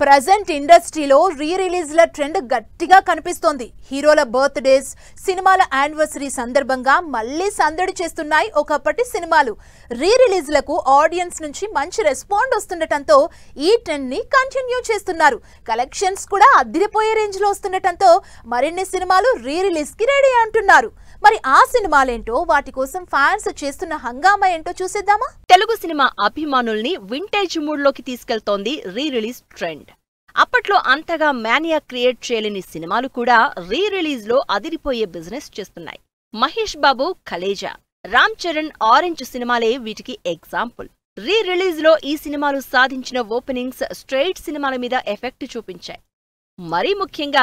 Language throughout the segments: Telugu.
ప్రజెంట్ ఇండస్ట్రీలో రీ రిలీజ్ల ట్రెండ్ గట్టిగా కనిపిస్తోంది. హీరోల బర్త్డేస్, సినిమాల యానివర్సరీ సందర్భంగా మళ్ళీ సందడి చేస్తున్నాయి ఒకప్పటి సినిమాలు. రీ రిలీజ్లకు ఆడియన్స్ నుంచి మంచి రెస్పాండ్ వస్తుండటంతో ఈ ట్రెండ్ ని కంటిన్యూ చేస్తున్నారు. కలెక్షన్స్ కూడా అదిరిపోయే రేంజ్ లో వస్తుండటంతో మరిన్ని సినిమాలు రీ రిలీజ్ కి రెడీ అంటున్నారు. మరి ఆ సినిమాలేంటో, వాటి కోసం ఫ్యాన్స్ చేస్తున్న హంగామా ఏంటో చూసేద్దామా? తెలుగు సినిమా అభిమానుల్ని వింటేజ్ మూడ్ లోకి తీసుకెళ్తోంది రీ రిలీజ్ ట్రెండ్. అప్పట్లో అంతగా మానియా క్రియేట్ చేయలేని సినిమాలు కూడా రీ రిలీజ్ లో అదిరిపోయే బిజినెస్ చేస్తున్నాయి. మహేష్ బాబు కలేజా, రామ్ చరణ్ ఆరెంజ్ సినిమాలే వీటికి ఎగ్జాంపుల్. రీ రిలీజ్ లో ఈ సినిమాలు సాధించిన ఓపెనింగ్స్ స్ట్రెయిట్ సినిమాల మీద ఎఫెక్ట్ చూపించాయి. మరీ ముఖ్యంగా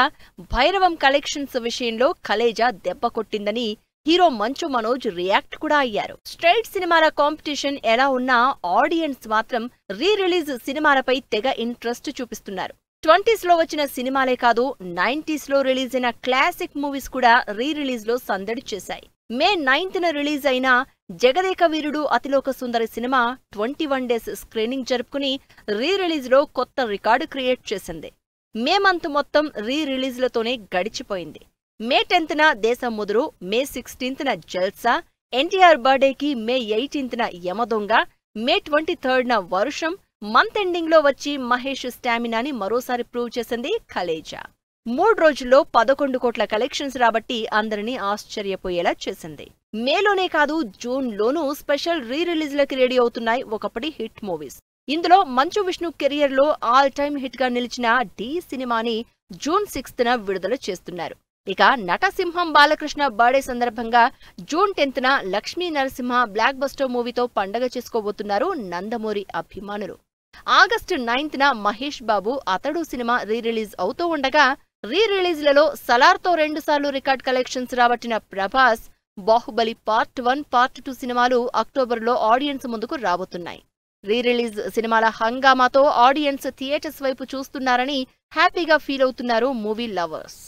భైరవం కలెక్షన్స్ విషయంలో కలేజా దెబ్బ కొట్టిందని హీరో మంచు మనోజ్ రియాక్ట్ కూడా అయ్యారు. స్ట్రెయిట్ సినిమాల కాంపిటీషన్ ఎలా ఉన్నా ఆడియన్స్ మాత్రం రీ రిలీజ్ సినిమాలపై తెగ ఇంట్రెస్ట్ చూపిస్తున్నారు. 20s లో వచ్చిన సినిమాలే కాదు, 90s లో రిలీజ్ అయిన క్లాసిక్ మూవీస్ కూడా రీ రిలీజ్ లో సందడి చేశాయి. మే 9న రిలీజ్ అయిన జగదేక వీరుడు అతిలోక సుందరి సినిమా 21 డేస్ స్క్రీనింగ్ జరుపుకుని రీ రిలీజ్ లో కొత్త రికార్డు క్రియేట్ చేసింది. మే మంత్ మొత్తం రీ రిలీజ్లతోనే గడిచిపోయింది. మే 10న దేశం ముదురు, మే 16న జల్సా, ఎన్టీఆర్ బర్త్డేకి మే 18న యమదొంగ, మే 23న వర్షం, మంత్ ఎండింగ్ లో వచ్చి మహేష్ స్టామినాని మరోసారి ప్రూవ్ చేసింది కలేజా. 3 రోజుల్లో 11 కోట్ల కలెక్షన్స్ రాబట్టి అందరినీ ఆశ్చర్యపోయేలా చేసింది. మేలోనే కాదు, జూన్ లోనూ స్పెషల్ రీ రిలీజ్లకి రెడీ అవుతున్నాయి ఒకప్పటి హిట్ మూవీస్. ఇందులో మంచు విష్ణు కెరియర్ లో ఆల్ టైమ్ హిట్ గా నిలిచిన ఢీ సినిమాని జూన్ 6న విడుదల చేస్తున్నారు. ఇక నటసింహం బాలకృష్ణ బర్త్డే సందర్భంగా జూన్ 10న లక్ష్మీ నరసింహ బ్లాక్ బస్టర్ మూవీతో పండగ చేసుకోబోతున్నారు నందమూరి అభిమానులు. ఆగస్టు 9న మహేష్ బాబు అతడు సినిమా రీ రిలీజ్ అవుతూ ఉండగా, రీ రిలీజ్లలో సలార్తో 2 సార్లు రికార్డ్ కలెక్షన్స్ రాబట్టిన ప్రభాస్ బాహుబలి పార్ట్ 1, పార్ట్ 2 సినిమాలు అక్టోబర్లో ఆడియన్స్ ముందుకు రాబోతున్నాయి. రీ రిలీజ్ సినిమాల హంగామాతో ఆడియన్స్ థియేటర్స్ వైపు చూస్తున్నారని హ్యాపీగా ఫీల్ అవుతున్నారు మూవీ లవర్స్.